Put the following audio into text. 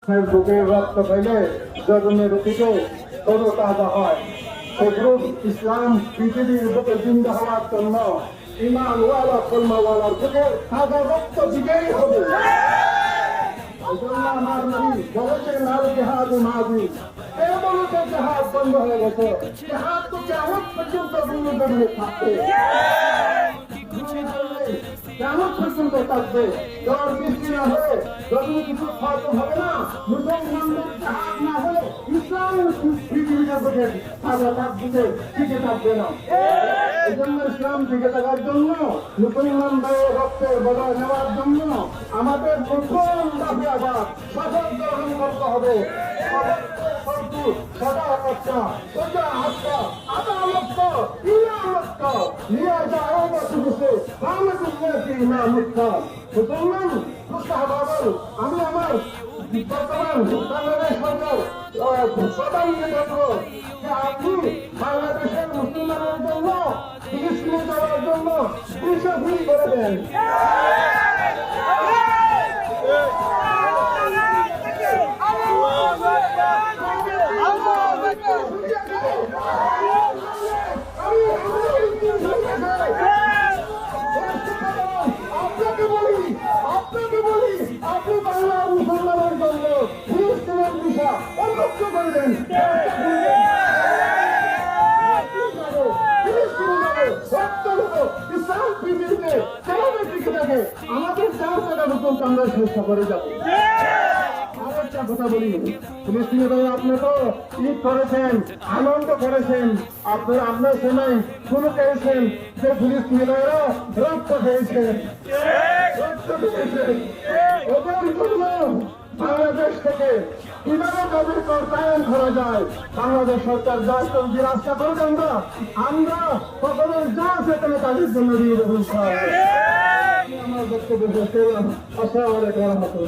বুকের রক্ত পেলে জগনের রুটিকে তরু তাজা হয়। সেগুলো ইসলাম পৃথিবীর বুকে জিন্দা হওয়ার জন্য ইমান ওয়ালা কলমাওয়ালার বুকে তাজা রক্ত দিতেই হবে। এই জন্য আমার নবী বলেছেন আল জিহাদু মাদি, এই বলতে জিহাদ বন্ধ হয়ে গেছে, জিহাদ তো কিয়ামত পর্যন্ত দুনিয়া থাকবে, কিয়ামত পর্যন্ত থাকবে। ঝড় বৃষ্টি না হলে জমিনে কিছু ফসল হবে না, মুসলমানদের জিহাদ না হলে ইসলাম পৃথিবীতে বুঝে তাজা থাকবে, টিকে থাকবে না। এই জন্য ইসলাম টিকে থাকার জন্য মুসলমানদের রক্তের বদল নেওয়ার জন্য আমাদের প্রথম দাবি আবার শপথ গ্রহণ করতে হবে। সদা হত্যা, সোজা হত্যা, আদালত, ইমামত নিয়ে যাও বসে রামতুল্লাহি ইমামত। মুসলমান মুস্তাহাবাবুল, আমি আমার বর্তমান বাংলাদেশ সরকার সবাইকে বলবো যে আপনি বাংলাদেশের মুসলমানের জন্য ফিলিস্তিনে যাওয়ার জন্য ভিসা ফ্রি করে দেন। আপনাকে বলি আপনি বাংলার মুসলমানের জন্য ফিলিস্তিনের ভিসা উন্মুক্ত করে দেন। ইসলাম পৃথিবীতে যেভাবে টিকে থাকে আমাদের 4 টাকা পর্যন্ত আমরা চেষ্টা করে যাবো। আরেকটা কথা বলি, ফিলিস্তিনে ভাই আপনি তো ঈদ করেছেন, আনন্দ করেছেন, আপনার সময় শুরু করেছেন যে ফিলিস্তিনিরা রক্ত পেয়েছেন, ওদের জন্য বাংলাদেশ থেকে কিভাবে তাদের কর্তায়ন করা যায় বাংলাদেশ সরকার যা যে রাস্তা করবে আমরা সকলের যা সেখানে তাদের জন্য দিয়ে দেবো। আমার বক্তব্য শেষ করলাম। আসসালামু আলাইকুম।